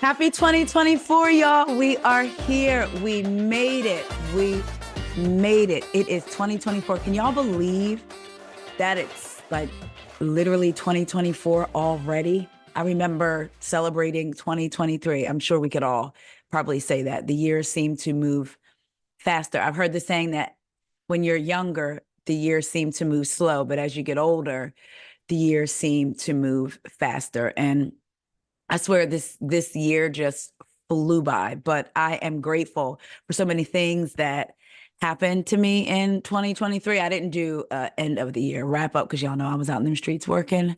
Happy 2024, y'all. We are here. We made it. We made it. It is 2024. Can y'all believe that it's like literally 2024 already? I remember celebrating 2023. I'm sure we could all probably say that. The years seem to move faster. I've heard the saying that when you're younger, the years seem to move slow, but as you get older, the years seem to move faster. And I swear this year just flew by, but I am grateful for so many things that happened to me in 2023. I didn't do end of the year wrap up because y'all know I was out in the streets working.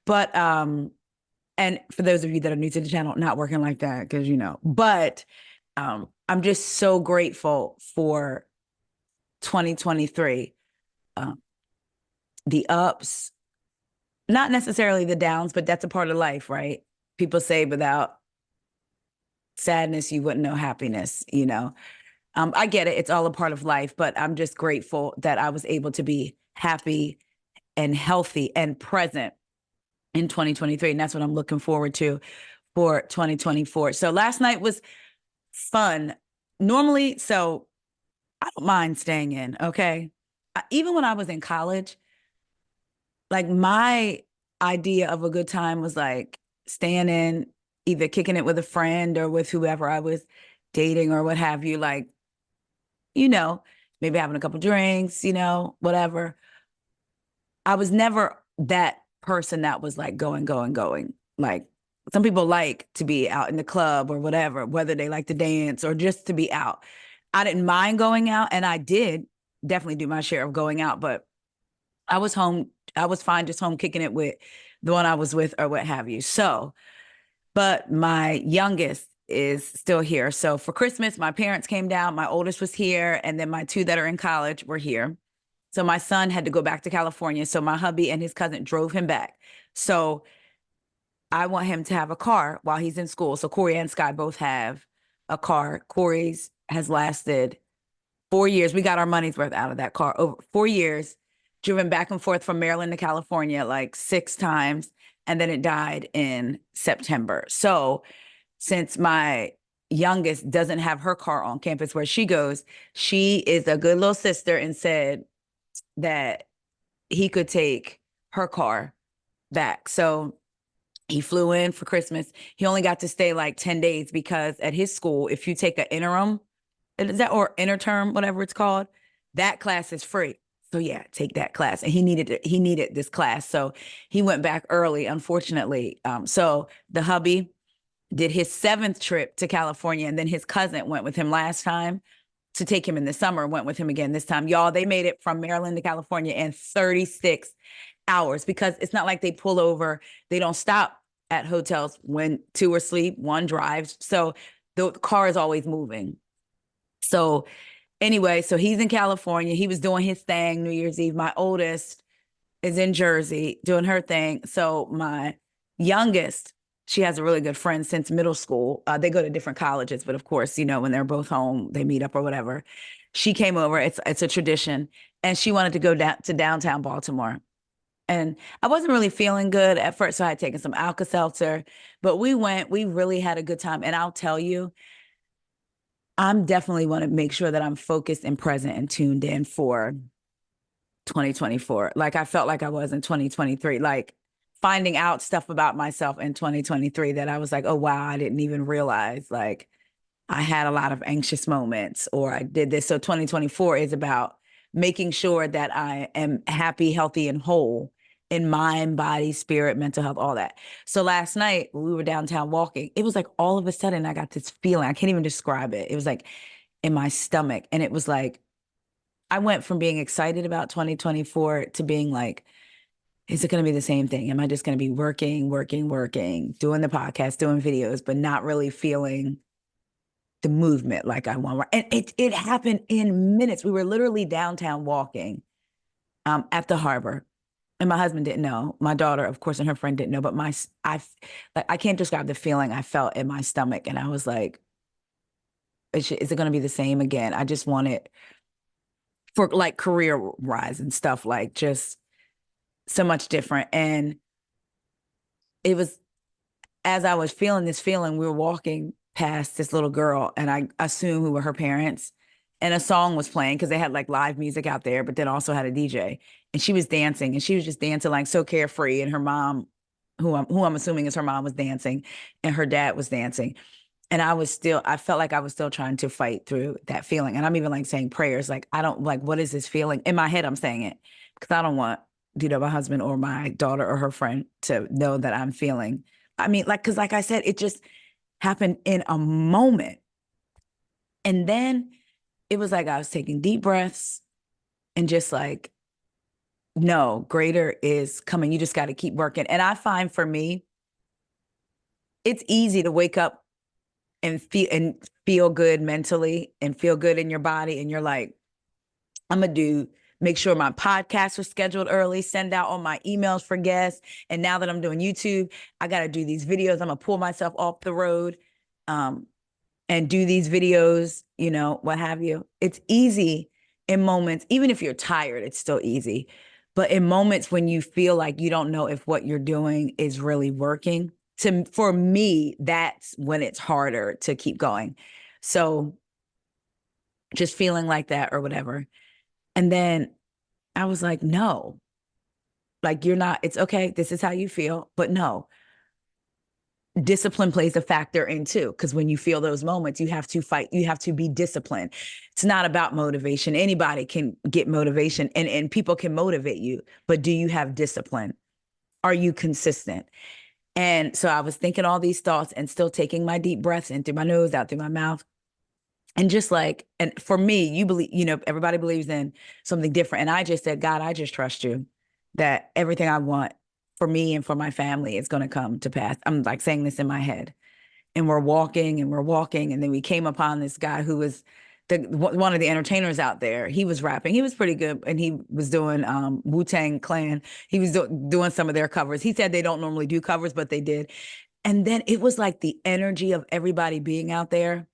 But and for those of you that are new to the channel, not working like that because but I'm just so grateful for 2023. Um, the ups, not necessarily the downs, but that's a part of life, right? People say without sadness, you wouldn't know happiness. I get it. It's all a part of life, but I'm just grateful that I was able to be happy and healthy and present in 2023. And that's what I'm looking forward to for 2024. So last night was fun. Normally, so I don't mind staying in, okay? Even when I was in college, like my idea of a good time was like staying in, either kicking it with a friend or with whoever I was dating or what have you, like, you know, maybe having a couple drinks, whatever. I was never that person that was like going, going, going. Like some people like to be out in the club or whatever, whether they like to dance or just to be out. I didn't mind going out, and I did definitely do my share of going out, but I was home. I was fine just home kicking it with the one I was with or what have you. So, but my youngest is still here. So for Christmas, my parents came down. My oldest was here, and then my two that are in college were here. So my son had to go back to California. So my hubby and his cousin drove him back. So I want him to have a car while he's in school. So Corey and Sky both have a car. Corey's has lasted 4 years. We got our money's worth out of that car. Over 4 years, driven back and forth from Maryland to California like 6 times. And then it died in September. So since my youngest doesn't have her car on campus where she goes, she is a good little sister and said that he could take her car back. So he flew in for Christmas. He only got to stay like 10 days because at his school, if you take an interim, is that or interterm, whatever it's called, that class is free. So yeah, take that class. And he needed this class. So he went back early, unfortunately. So the hubby did his 7th trip to California, and then his cousin went with him last time to take him in the summer, went with him again this time. Y'all, they made it from Maryland to California in 36 hours because it's not like they pull over. They don't stop at hotels when two are asleep, one drives. So the car is always moving. So anyway, so he's in California. He was doing his thing New Year's Eve. My oldest is in Jersey doing her thing. So my youngest, she has a really good friend since middle school. They go to different colleges, but of course, when they're both home, they meet up or whatever. She came over. It's a tradition, and she wanted to go down to downtown Baltimore. And I wasn't really feeling good at first, so I had taken some Alka-Seltzer. But we went. We really had a good time, and I'll tell you, I'm definitely want to make sure that I'm focused and present and tuned in for 2024. Like I felt like I was in 2023, like finding out stuff about myself in 2023 that I was like, oh, wow, I didn't even realize. Like I had a lot of anxious moments or I did this. So 2024 is about making sure that I am happy, healthy, and whole in mind, body, spirit, mental health, all that. So last night when we were downtown walking, it was like all of a sudden I got this feeling. I can't even describe it. It was like in my stomach. And it was like, I went from being excited about 2024 to being like, is it going to be the same thing? Am I just going to be working, working, working, doing the podcast, doing videos, but not really feeling the movement like I want? And it happened in minutes. We were literally downtown walking at the harbor. And my husband didn't know. My daughter, of course, and her friend didn't know. But I can't describe the feeling I felt in my stomach. And I was like, is it going to be the same again? I just want it for like career rise and stuff, like just so much different. And it was as I was feeling this feeling, we were walking past this little girl, and I assumed who were her parents. And a song was playing because they had like live music out there, but then also had a DJ. And she was dancing, and she was just dancing like so carefree. And her mom, who I'm assuming is her mom, was dancing, and her dad was dancing. And I felt like I was still trying to fight through that feeling. And I'm even like saying prayers, like, I don't like, what is this feeling? In my head, I'm saying it because I don't want, my husband or my daughter or her friend to know that I'm feeling. I mean, like, because like I said, it just happened in a moment. And then it was like I was taking deep breaths and just like, no, greater is coming. You just got to keep working. And I find for me, it's easy to wake up and feel good mentally and feel good in your body. And you're like, I'm gonna make sure my podcasts are scheduled early, send out all my emails for guests. And now that I'm doing YouTube, I gotta do these videos. I'm gonna pull myself off the road and do these videos, what have you. It's easy in moments, even if you're tired, it's still easy. But in moments when you feel like you don't know if what you're doing is really working, for me, that's when it's harder to keep going. So just feeling like that or whatever. And then I was like, no, like you're not, it's okay. This is how you feel. But no, discipline plays a factor in too. Because when you feel those moments, you have to fight, you have to be disciplined. It's not about motivation. Anybody can get motivation and people can motivate you. But do you have discipline? Are you consistent? And so I was thinking all these thoughts and still taking my deep breaths in through my nose, out through my mouth. And just like, and for me, you believe, everybody believes in something different. And I just said, God, I just trust you that everything I want for me and for my family is going to come to pass. I'm like saying this in my head. And we're walking and we're walking. And then we came upon this guy who was one of the entertainers out there. He was rapping. He was pretty good. And he was doing Wu-Tang Clan. He was doing some of their covers. He said they don't normally do covers, but they did. And then it was like the energy of everybody being out there.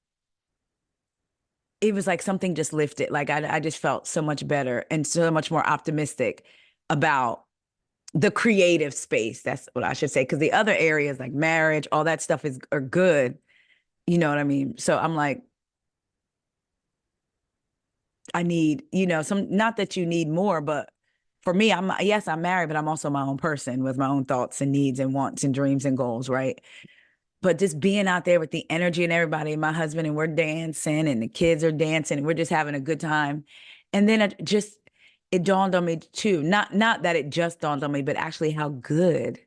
It was like something just lifted. Like I just felt so much better and so much more optimistic about the creative space. That's what I should say. Because the other areas like marriage, all that stuff are good. You know what I mean? So I'm like, I need, not that you need more, but for me, yes, I'm married, but I'm also my own person with my own thoughts and needs and wants and dreams and goals, right? But just being out there with the energy and everybody, and my husband, and we're dancing and the kids are dancing and we're just having a good time. And then it dawned on me too, not that it just dawned on me, but actually how good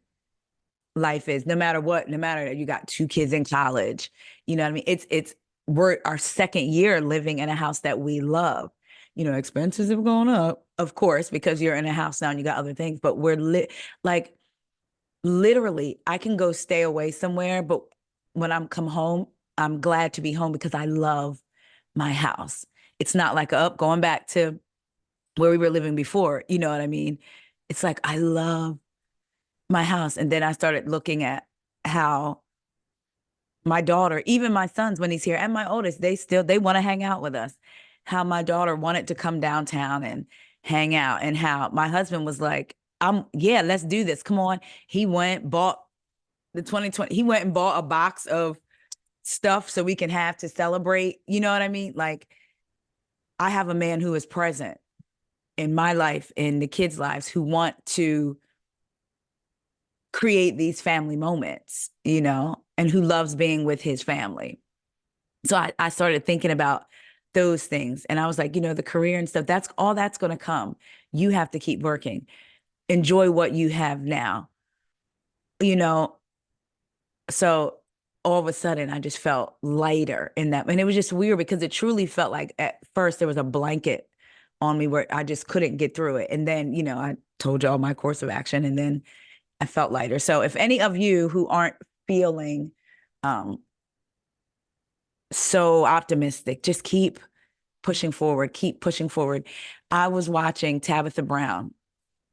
life is, no matter what, no matter that you got two kids in college, you know what I mean? We're our second year living in a house that we love. Expenses have gone up, of course, because you're in a house now and you got other things, but like literally, I can go stay away somewhere, but when I'm come home, I'm glad to be home because I love my house. It's not like going back to where we were living before. You know what I mean? It's like I love my house. And then I started looking at how my daughter, even my sons when he's here, and my oldest, they want to hang out with us. How my daughter wanted to come downtown and hang out, and how my husband was like, yeah, let's do this. Come on. He went, bought the 2020, he went and bought a box of stuff so we can have to celebrate. You know what I mean? Like, I have a man who is present in my life, in the kids' lives, who want to create these family moments, and who loves being with his family. So I started thinking about those things. And I was like, the career and stuff, that's going to come. You have to keep working. Enjoy what you have now. So all of a sudden I just felt lighter in that. And it was just weird because it truly felt like at first there was a blanket on me where I just couldn't get through it. And then, I told you all my course of action, and then I felt lighter. So if any of you who aren't feeling so optimistic, just keep pushing forward, keep pushing forward. I was watching Tabitha Brown.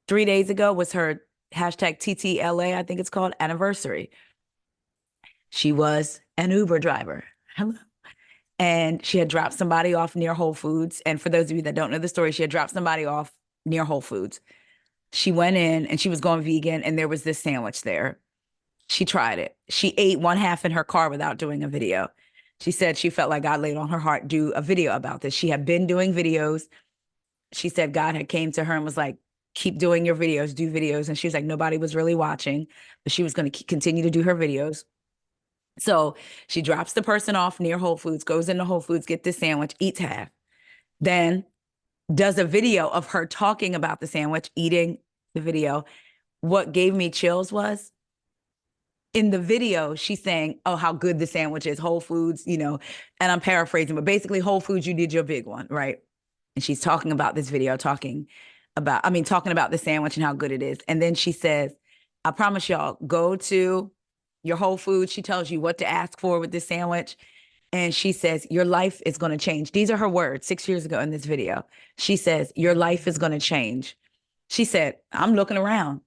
3 days ago was her hashtag TTLA, I think it's called, anniversary. She was an Uber driver. Hello. And she had dropped somebody off near Whole Foods. And for those of you that don't know the story, she had dropped somebody off near Whole Foods. She went in and she was going vegan, and there was this sandwich there. She tried it. She ate one half in her car without doing a video. She said she felt like God laid on her heart, do a video about this. She had been doing videos. She said God had came to her and was like, keep doing your videos, do videos. And she was like, nobody was really watching, but she was going to continue to do her videos. So she drops the person off near Whole Foods, goes into Whole Foods, get this sandwich, eats half, then does a video of her talking about the sandwich, eating the video. What gave me chills was in the video, she's saying, oh, how good the sandwich is, Whole Foods, you know, and I'm paraphrasing, but basically Whole Foods, you did your big one, right? And she's talking about this video, talking about the sandwich and how good it is. And then she says, I promise y'all, go to your Whole Foods. She tells you what to ask for with this sandwich. And she says, your life is going to change. These are her words 6 years ago in this video. She says, your life is going to change. She said, I'm looking around.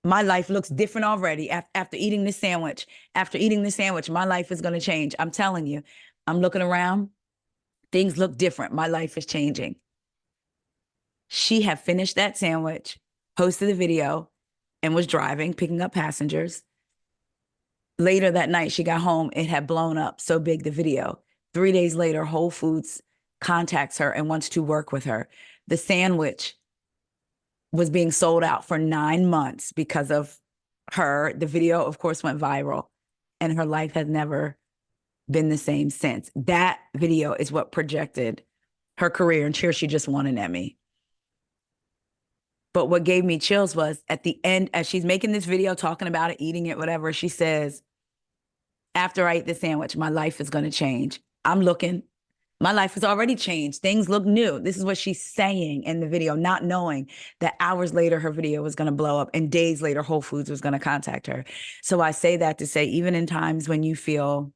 My life looks different already after eating this sandwich. After eating this sandwich, my life is going to change. I'm telling you, I'm looking around. Things look different. My life is changing. She had finished that sandwich, posted the video, and was driving, picking up passengers. Later that night, she got home. It had blown up so big, the video. 3 days later, Whole Foods contacts her and wants to work with her. The sandwich was being sold out for 9 months because of her. The video, of course, went viral, and her life has never been the same since. That video is what projected her career, and here she just won an Emmy. But what gave me chills was at the end, as she's making this video, talking about it, eating it, whatever, she says, after I eat the sandwich, my life is going to change. I'm looking. My life has already changed. Things look new. This is what she's saying in the video, not knowing that hours later, her video was going to blow up, and days later, Whole Foods was going to contact her. So I say that to say, even in times when you feel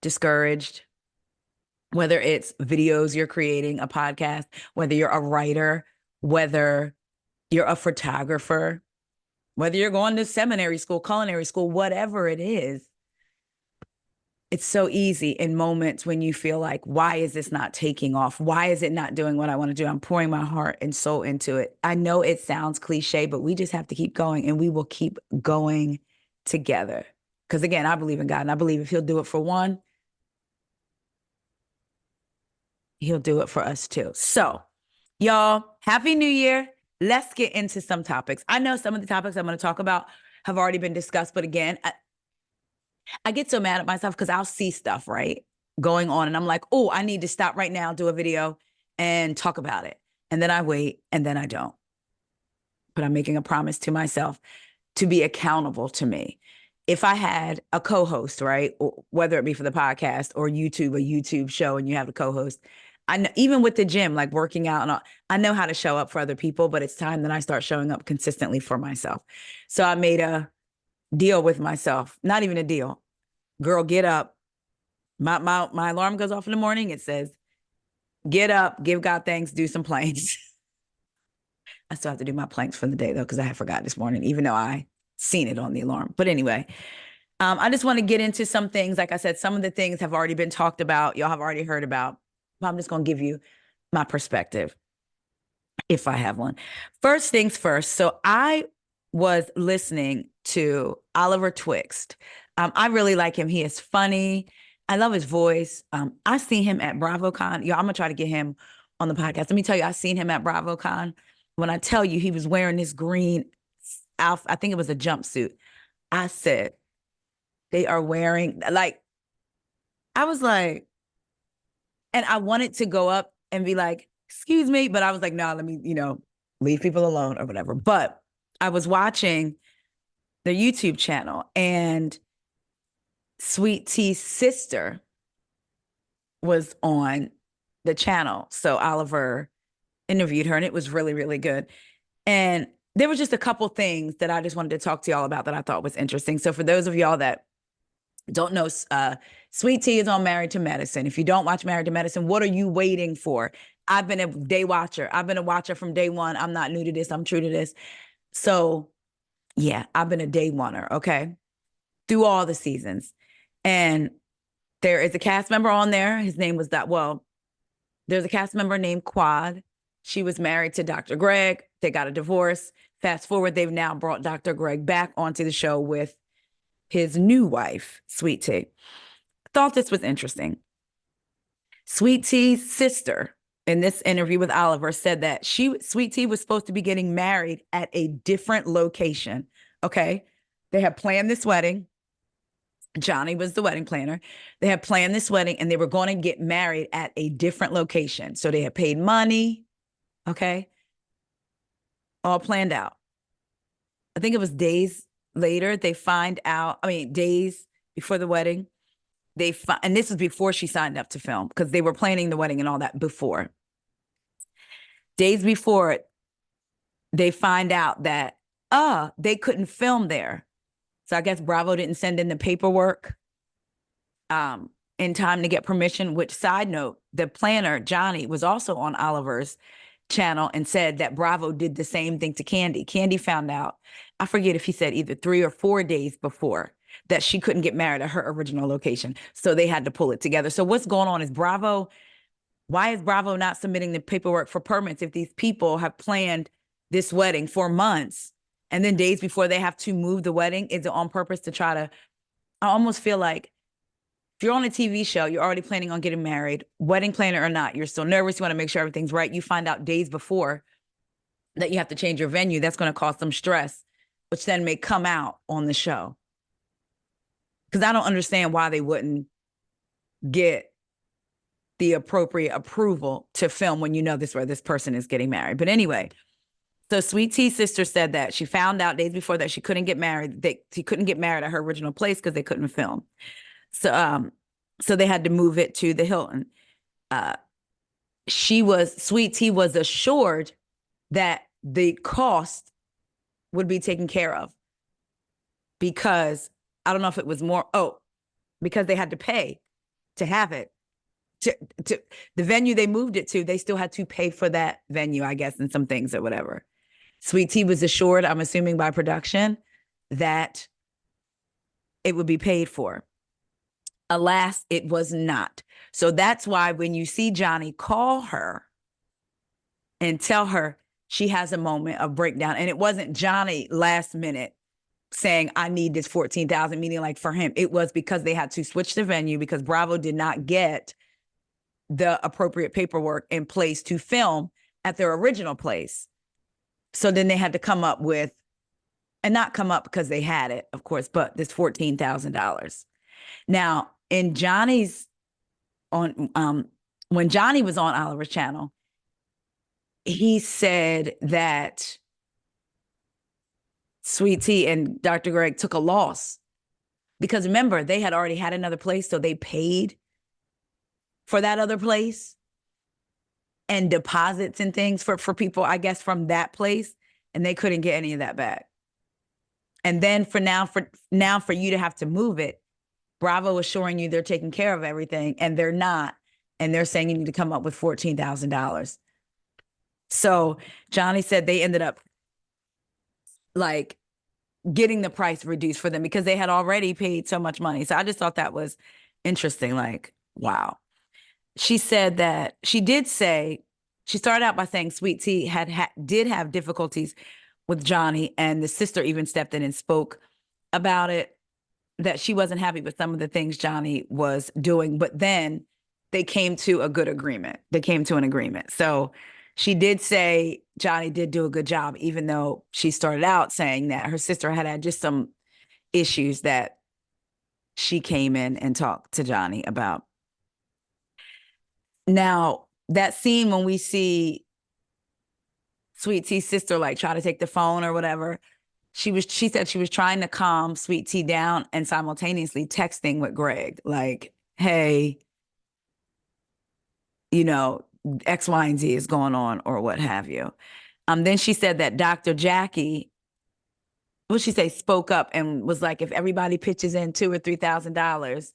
discouraged, whether it's videos you're creating, a podcast, whether you're a writer, whether you're a photographer, whether you're going to seminary school, culinary school, whatever it is, it's so easy in moments when you feel like, why is this not taking off? Why is it not doing what I want to do? I'm pouring my heart and soul into it. I know it sounds cliche, but we just have to keep going, and we will keep going together. Because again, I believe in God, and I believe if he'll do it for one, he'll do it for us too. So y'all, Happy New Year. Let's get into some topics. I know some of the topics I'm going to talk about have already been discussed, but again, I get so mad at myself because I'll see stuff, right, going on, and I'm like, oh, I need to stop right now, do a video and talk about it. And then I wait, and then I don't. But I'm making a promise to myself to be accountable to me. If I had a co-host, right, or whether it be for the podcast or YouTube, a YouTube show, and you have a co-host, I know, even with the gym, like working out, and all, I know how to show up for other people, but it's time that I start showing up consistently for myself. So I made a deal with myself, not even a deal. Girl, get up. My alarm goes off in the morning. It says, get up, give God thanks, do some planks. I still have to do my planks for the day though, because I had forgot this morning, even though I seen it on the alarm. But anyway, I just want to get into some things. Like I said, some of the things have already been talked about. Y'all have already heard about. But I'm just going to give you my perspective, if I have one. First things first. So I was listening to Oliver Twixt. I really like him. He is funny. I love his voice. I seen him at BravoCon. Yo, I'm going to try to get him on the podcast. Let me tell you, I seen him at BravoCon. When I tell you he was wearing this green outfit, I think it was a jumpsuit. I said, they are wearing, like, I was like, and I wanted to go up and be like, excuse me, but I was like, no, let me, leave people alone or whatever. But I was watching the YouTube channel, and Sweet T's sister was on the channel. So Oliver interviewed her, and it was really, really good. And there was just a couple things that I just wanted to talk to y'all about that I thought was interesting. So for those of y'all that don't know, Sweet T is on Married to Medicine. If you don't watch Married to Medicine, what are you waiting for? I've been a day watcher. I've been a watcher from day one. I'm not new to this. I'm true to this. So yeah, I've been a day oneer, okay? Through all the seasons. And there is a cast member on there. His name was there's a cast member named Quad. She was married to Dr. Greg. They got a divorce. Fast forward, they've now brought Dr. Greg back onto the show with his new wife, Sweet Tea. Thought this was interesting. Sweet Tea's sister, in this interview with Oliver, said that Sweet Tea was supposed to be getting married at a different location. Okay. They had planned this wedding. Johnny was the wedding planner. They had planned this wedding and they were going to get married at a different location. So they had paid money. Okay. All planned out. I think it was days later, they find out, days before the wedding, and this was before she signed up to film because they were planning the wedding and all that before. Days before, they find out that, they couldn't film there. So I guess Bravo didn't send in the paperwork in time to get permission, which, side note, the planner, Johnny, was also on Oliver's channel and said that Bravo did the same thing to Kandi. Kandi found out, I forget if he said either 3 or 4 days before, that she couldn't get married at her original location. So they had to pull it together. So what's going on is why is Bravo not submitting the paperwork for permits if these people have planned this wedding for months and then days before they have to move the wedding? Is it on purpose to try to, I almost feel like if you're on a TV show, you're already planning on getting married, wedding planner or not, you're still nervous. You want to make sure everything's right. You find out days before that you have to change your venue. That's going to cause some stress, which then may come out on the show. Because I don't understand why they wouldn't get the appropriate approval to film when you know this where this person is getting married. But anyway, so Sweet Tea's sister said that she found out days before that she couldn't get married. She couldn't get married at her original place because they couldn't film. So they had to move it to the Hilton. Sweet Tea was assured that the cost would be taken care of because I don't know if it was because they had to pay to have it. To the venue they moved it to, they still had to pay for that venue, I guess, and some things or whatever. Sweet Tea was assured, I'm assuming by production, that it would be paid for. Alas, it was not. So that's why when you see Johnny call her and tell her she has a moment of breakdown, and it wasn't Johnny last minute saying, I need this 14,000, meaning like for him, it was because they had to switch the venue because Bravo did not get the appropriate paperwork in place to film at their original place. So then they had to come up with, and not come up because they had it, of course, but this $14,000. Now, in Johnny's when Johnny was on Oliver's channel, he said that Sweet Tea and Dr. Greg took a loss because remember, they had already had another place, so they paid for that other place and deposits and things for people, I guess, from that place, and they couldn't get any of that back. And then for you to have to move it, Bravo assuring you they're taking care of everything, and they're not. And they're saying you need to come up with $14,000. So Johnny said they ended up like getting the price reduced for them because they had already paid so much money. So I just thought that was interesting. Like, wow. She said that she started out by saying Sweet Tea did have difficulties with Johnny, and the sister even stepped in and spoke about it, that she wasn't happy with some of the things Johnny was doing, but then they came to a good agreement. They came to an agreement. So she did say Johnny did do a good job, even though she started out saying that her sister had just some issues that she came in and talked to Johnny about. Now, that scene when we see Sweet Tea's sister like try to take the phone or whatever, she said she was trying to calm Sweet Tea down and simultaneously texting with Greg, like, hey, X, Y, and Z is going on or what have you. Then she said that Dr. Jackie, what she say, spoke up and was like, if everybody pitches in $2,000 or $3,000,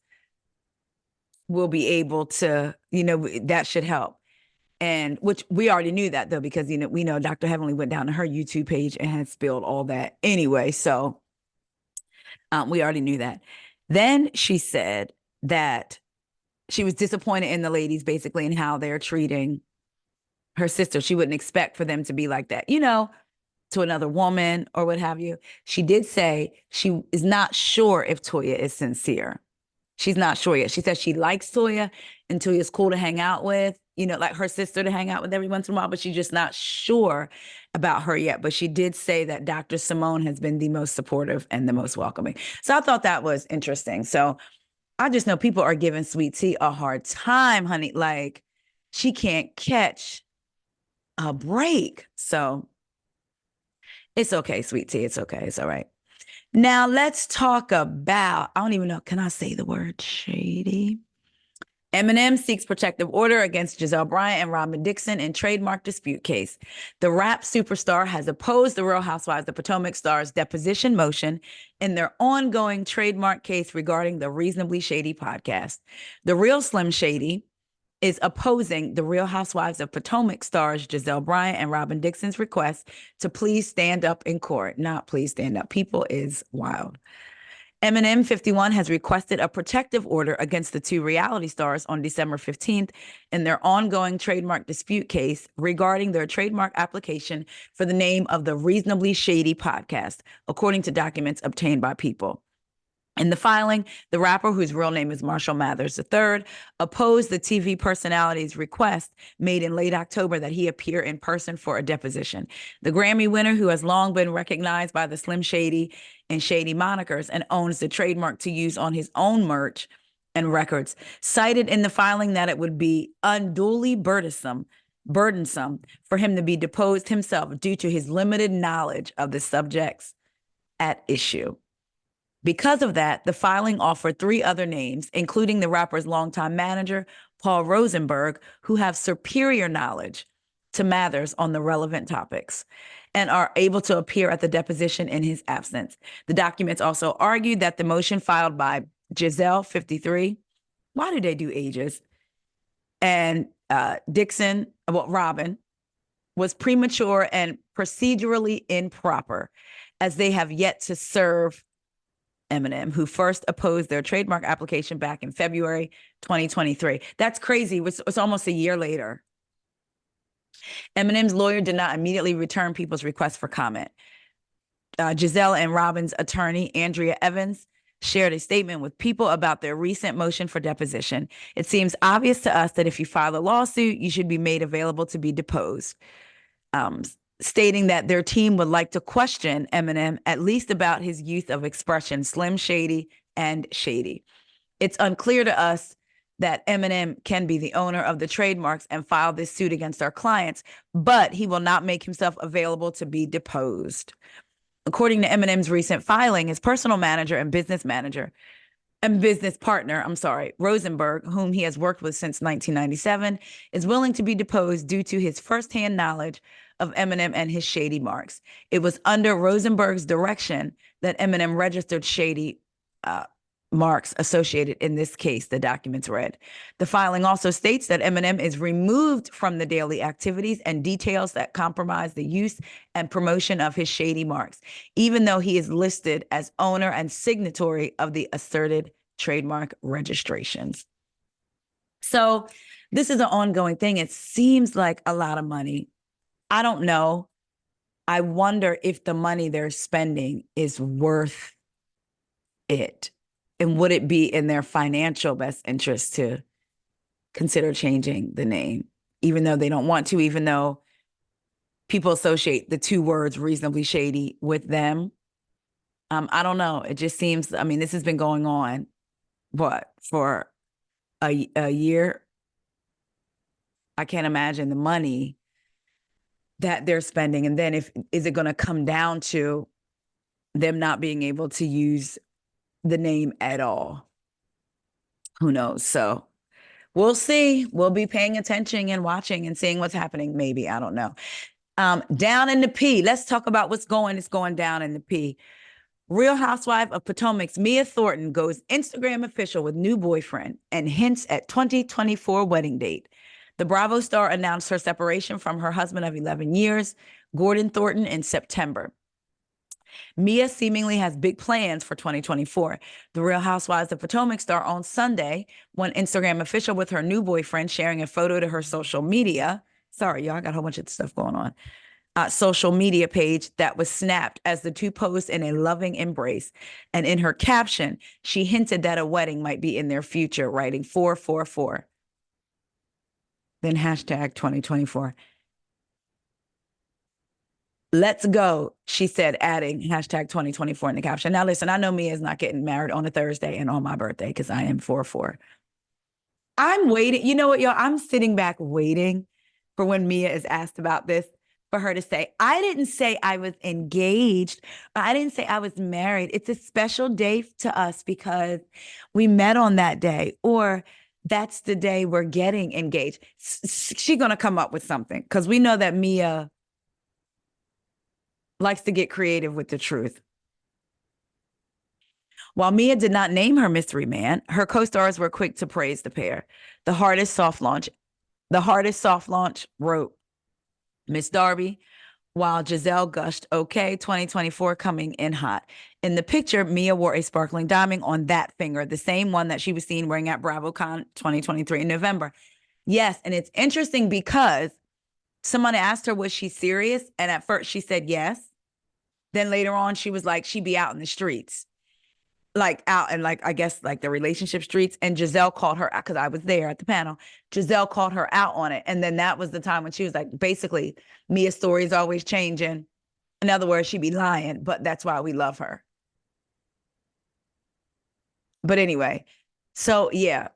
we'll be able to, that should help. And which we already knew that though, because, we know Dr. Heavenly went down to her YouTube page and had spilled all that anyway. So we already knew that. Then she said that she was disappointed in the ladies basically and how they're treating her sister. She wouldn't expect for them to be like that. to another woman or what have you. She did say she is not sure if Toya is sincere. She's not sure yet. She says she likes Toya and Toya's cool to hang out with, like her sister to hang out with every once in a while, but she's just not sure about her yet. But she did say that Dr. Simone has been the most supportive and the most welcoming. So I thought that was interesting. So I just know people are giving Sweet Tea a hard time, honey. Like, she can't catch a break. So it's okay, Sweet Tea. It's okay. It's all right. Now let's talk about, I don't even know, can I say the word shady? Eminem seeks protective order against Gizelle Bryant and Robyn Dixon in trademark dispute case. The rap superstar has opposed the Real Housewives of Potomac star's deposition motion in their ongoing trademark case regarding the Reasonably Shady podcast. The Real Slim Shady is opposing the Real Housewives of Potomac stars Gizelle Bryant and Robyn Dixon's request to please stand up in court. Not please stand up. People is wild. Eminem 51 has requested a protective order against the two reality stars on December 15th in their ongoing trademark dispute case regarding their trademark application for the name of the Reasonably Shady podcast, according to documents obtained by People. In the filing, the rapper, whose real name is Marshall Mathers III, opposed the TV personality's request made in late October that he appear in person for a deposition. The Grammy winner, who has long been recognized by the Slim Shady and Shady monikers and owns the trademark to use on his own merch and records, cited in the filing that it would be unduly burdensome for him to be deposed himself due to his limited knowledge of the subjects at issue. Because of that, the filing offered three other names, including the rapper's longtime manager, Paul Rosenberg, who have superior knowledge to Mathers on the relevant topics and are able to appear at the deposition in his absence. The documents also argued that the motion filed by Gizelle, 53, why did they do ages? And Robyn, was premature and procedurally improper, as they have yet to serve Eminem, who first opposed their trademark application back in February 2023. That's crazy. It's almost a year later. Eminem's lawyer did not immediately return People's request for comment. Gizelle and Robyn's attorney, Andrea Evans, shared a statement with People about their recent motion for deposition. It seems obvious to us that if you file a lawsuit, you should be made available to be deposed. Stating that their team would like to question Eminem at least about his use of expression Slim Shady and Shady. It's unclear to us that Eminem can be the owner of the trademarks and file this suit against our clients, but he will not make himself available to be deposed. According to Eminem's recent filing, his personal manager and business partner, Rosenberg, whom he has worked with since 1997, is willing to be deposed due to his firsthand knowledge of Eminem and his shady marks. It was under Rosenberg's direction that Eminem registered shady marks associated in this case, the documents read. The filing also states that Eminem is removed from the daily activities and details that compromise the use and promotion of his shady marks, even though he is listed as owner and signatory of the asserted trademark registrations. So this is an ongoing thing. It seems like a lot of money. I don't know. I wonder if the money they're spending is worth it. And would it be in their financial best interest to consider changing the name, even though they don't want to, even though people associate the two words Reasonably Shady with them? I don't know. It just seems, this has been going on, for a year? I can't imagine the money that they're spending. And then is it going to come down to them not being able to use the name at all? Who knows? So we'll see. We'll be paying attention and watching and seeing what's happening. Maybe, I don't know. Down in the P. Let's talk about what's going down in the P. Real Housewife of Potomac's Mia Thornton goes Instagram official with new boyfriend and hints at 2024 wedding date. The Bravo star announced her separation from her husband of 11 years, Gordon Thornton, in September. Mia seemingly has big plans for 2024. The Real Housewives of Potomac star on Sunday went Instagram official with her new boyfriend, sharing a photo to her social media. Sorry, y'all, I got a whole bunch of stuff going on. social media page that was snapped as the two posed in a loving embrace. And in her caption, she hinted that a wedding might be in their future, writing 444. Then hashtag 2024. Let's go, she said, adding hashtag 2024 in the caption. Now, listen, I know Mia's not getting married on a Thursday and on my birthday because I am 4-4. I'm waiting. You know what, y'all? I'm sitting back waiting for when Mia is asked about this for her to say, I didn't say I was engaged. I didn't say I was married. It's a special day to us because we met on that day, or that's the day we're getting engaged. She's going to come up with something because we know that Mia likes to get creative with the truth. While Mia did not name her mystery man, her co-stars were quick to praise the pair. The hardest soft launch, wrote Miss Darby, while Gizelle gushed, okay, 2024 coming in hot. In the picture, Mia wore a sparkling diamond on that finger, the same one that she was seen wearing at BravoCon 2023 in November. Yes, and it's interesting because someone asked her, was she serious? And at first she said yes. Then later on, she was like, she'd be out in the streets. Like out and like, I guess like the relationship streets. And Gizelle called her, because I was there at the panel, Gizelle called her out on it. And then that was the time when she was like, basically, Mia's story is always changing. In other words, she'd be lying, but that's why we love her. But anyway, so yeah,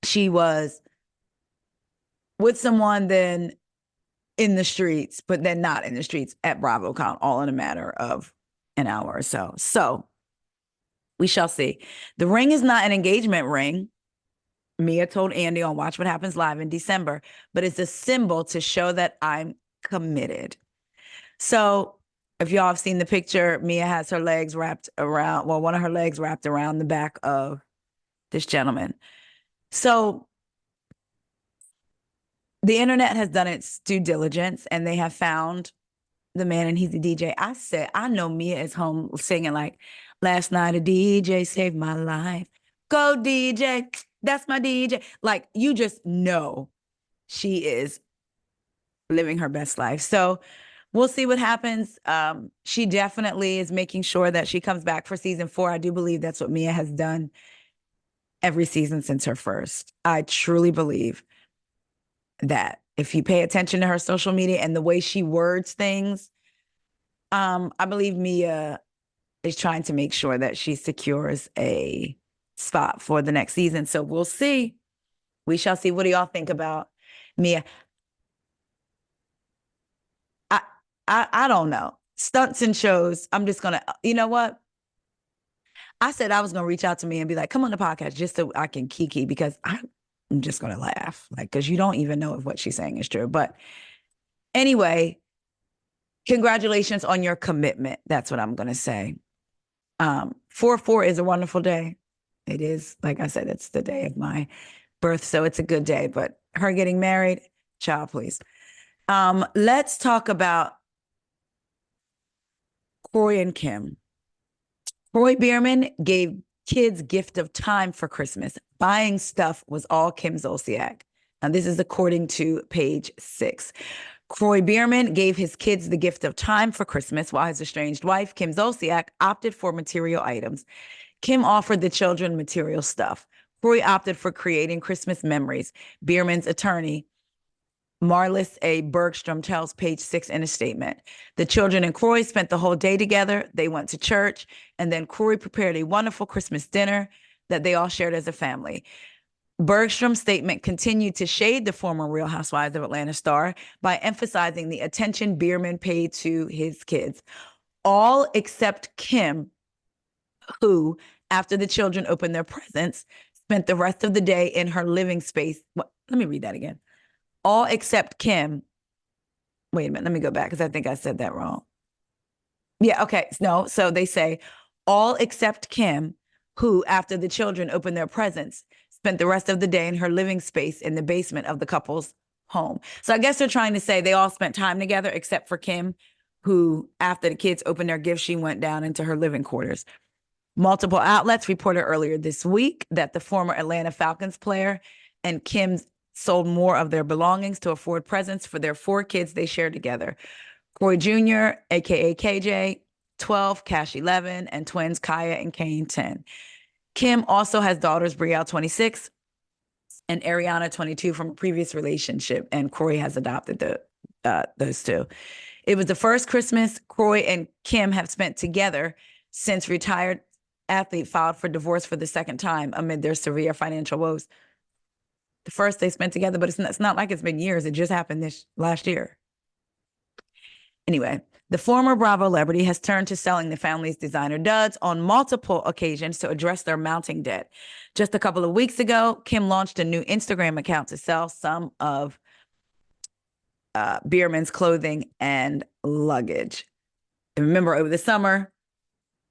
she was with someone then in the streets, but then not in the streets at BravoCon, all in a matter of an hour or so. So we shall see. The ring is not an engagement ring, Mia told Andy on Watch What Happens Live in December, but it's a symbol to show that I'm committed. So if y'all have seen the picture, Mia has her legs wrapped around, well, one of her legs wrapped around the back of this gentleman. So the internet has done its due diligence and they have found the man, and he's a DJ. I said, I know Mia is home singing like, last night a DJ saved my life. Go DJ, that's my DJ. Like, you just know she is living her best life. So we'll see what happens. She definitely is making sure that she comes back for season 4. I do believe that's what Mia has done every season since her first. I truly believe that if you pay attention to her social media and the way she words things, I believe Mia is trying to make sure that she secures a spot for the next season. So we'll see. We shall see. What do y'all think about Mia? I don't know. Stunts and shows. I'm just gonna, you know what? I said I was gonna reach out to Mia and be like, come on the podcast just so I can kiki, because I'm just gonna laugh. Like, because you don't even know if what she's saying is true. But anyway, congratulations on your commitment. That's what I'm gonna say. 4-4 is a wonderful day. It is, like I said, it's the day of my birth, so it's a good day. But her getting married, child, please. Let's talk about Kroy and Kim. Kroy Biermann gave kids gift of time for Christmas. Buying stuff was all Kim Zolciak. And this is according to page 6. Kroy Biermann gave his kids the gift of time for Christmas, while his estranged wife, Kim Zolciak, opted for material items. Kim offered the children material stuff. Kroy opted for creating Christmas memories. Biermann's attorney, Marlis A. Bergstrom, tells page 6 in a statement. The children and Kroy spent the whole day together. They went to church, and then Kroy prepared a wonderful Christmas dinner that they all shared as a family. Bergstrom's statement continued to shade the former Real Housewives of Atlanta star by emphasizing the attention Biermann paid to his kids. All except Kim, who, after the children opened their presents, spent the rest of the day in her living space. Let me read that again. All except Kim. Wait a minute, let me go back because I think I said that wrong. Yeah, okay, no, so they say all except Kim, who, after the children opened their presents, spent the rest of the day in her living space in the basement of the couple's home. So I guess they're trying to say they all spent time together except for Kim, who, after the kids opened their gifts, she went down into her living quarters. Multiple outlets reported earlier this week that the former Atlanta Falcons player and Kim's sold more of their belongings to afford presents for their 4 kids they share together. Kroy Jr., aka KJ, 12, Cash 11, and twins Kaya and Kane 10. Kim also has daughters Brielle 26 and Ariana 22 from a previous relationship, and Kroy has adopted those 2. It was the first Christmas Kroy and Kim have spent together since retired athlete filed for divorce for the second time amid their severe financial woes. The first they spent together, but it's not like it's been years. It just happened this last year. Anyway, the former Bravo celebrity has turned to selling the family's designer duds on multiple occasions to address their mounting debt. Just a couple of weeks ago, Kim launched a new Instagram account to sell some of Biermann's clothing and luggage. And remember, over the summer,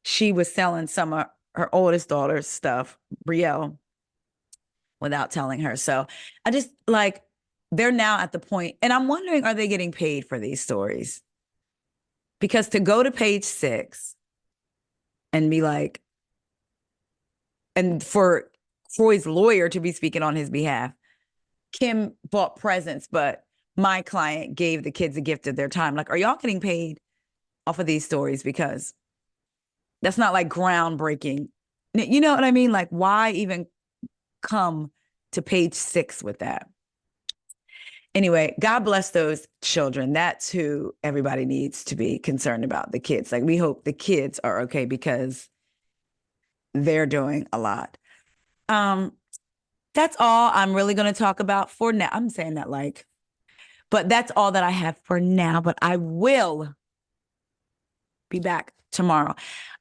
she was selling some of her oldest daughter's stuff, Brielle, without telling her. So I just they're now at the point, and I'm wondering, are they getting paid for these stories? Because to go to page 6 and be like, and for Kroy's lawyer to be speaking on his behalf, Kim bought presents, but my client gave the kids a gift of their time. Like, are y'all getting paid off of these stories? Because that's not like groundbreaking. You know what I mean? Like, why even come to page 6 with that? Anyway, God bless those children. That's who everybody needs to be concerned about, the kids. Like, we hope the kids are okay because they're doing a lot. That's all I'm really going to talk about for now. I'm saying that but that's all that I have for now. But I will be back tomorrow.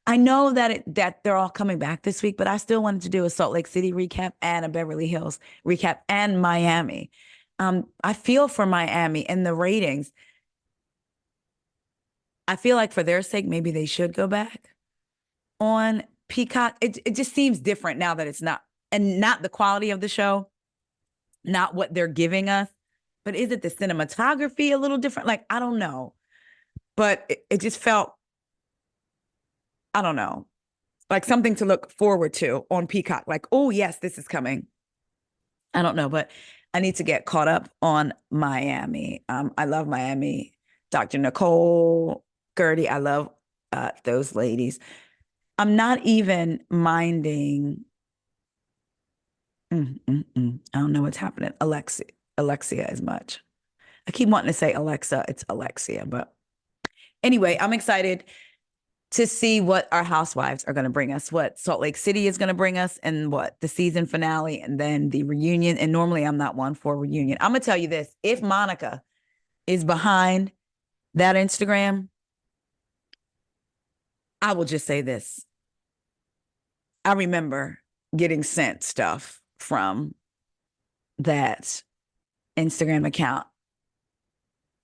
I know that they're all coming back this week, but I still wanted to do a Salt Lake City recap and a Beverly Hills recap and Miami. I feel for Miami and the ratings. I feel like for their sake, maybe they should go back on Peacock. It just seems different now that it's not the quality of the show, not what they're giving us, but is it the cinematography a little different? Like, I don't know, but it just felt, I don't know, like something to look forward to on Peacock. Like, oh yes, this is coming. I don't know, but I need to get caught up on Miami. I love Miami. Dr. Nicole, Gertie, I love those ladies. I'm not even minding. I don't know what's happening. Alexia as much. I keep wanting to say Alexa. It's Alexia. But anyway, I'm excited to see what our housewives are going to bring us, what Salt Lake City is going to bring us, and what the season finale, and then the reunion. And normally I'm not one for a reunion. I'm going to tell you this. If Monica is behind that Instagram, I will just say this. I remember getting sent stuff from that Instagram account,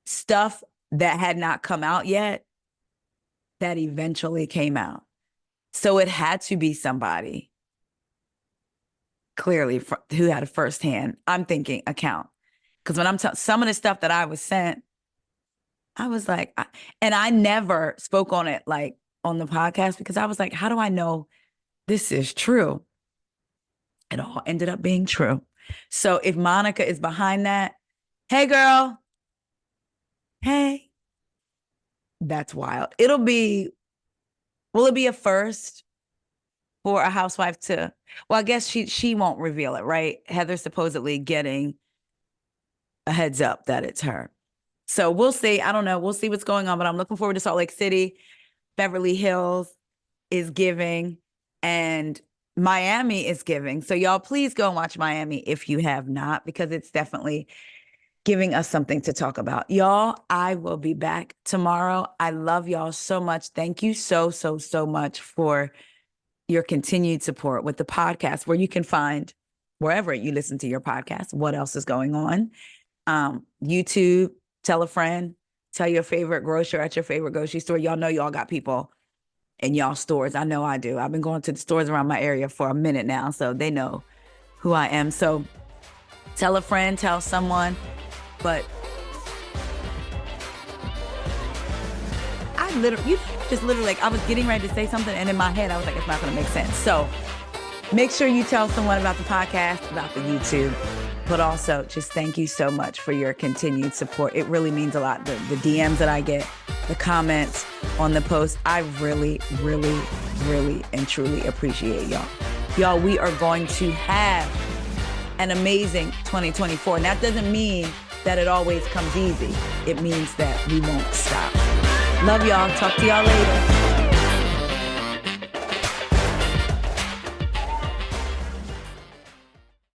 stuff that had not come out yet, that eventually came out. So it had to be somebody clearly who had a firsthand, I'm thinking, account. Because when I'm some of the stuff that I was sent, I was like, and I never spoke on it like on the podcast because I was like, how do I know this is true? It all ended up being true. So if Monica is behind that, hey girl, hey, that's wild. Will it be a first for a housewife to, well, I guess she won't reveal it, right? Heather's supposedly getting a heads up that it's her. So we'll see. I don't know. We'll see what's going on, but I'm looking forward to Salt Lake City. Beverly Hills is giving, and Miami is giving. So y'all, please go and watch Miami if you have not, because it's definitely giving us something to talk about. Y'all, I will be back tomorrow. I love y'all so much. Thank you so much for your continued support with the podcast, where you can find wherever you listen to your podcast, what else is going on. YouTube, tell a friend, tell your favorite grocer at your favorite grocery store. Y'all know y'all got people in y'all stores. I know I do. I've been going to the stores around my area for a minute now, so they know who I am. So tell a friend, tell someone. But I literally, I was getting ready to say something, and in my head, I was like, it's not going to make sense. So make sure you tell someone about the podcast, about the YouTube. But also, just thank you so much for your continued support. It really means a lot. The DMs that I get, the comments on the post, I really, really, really and truly appreciate y'all. Y'all, we are going to have an amazing 2024. And that doesn't mean that it always comes easy. It means that we won't stop. Love y'all. Talk to y'all later.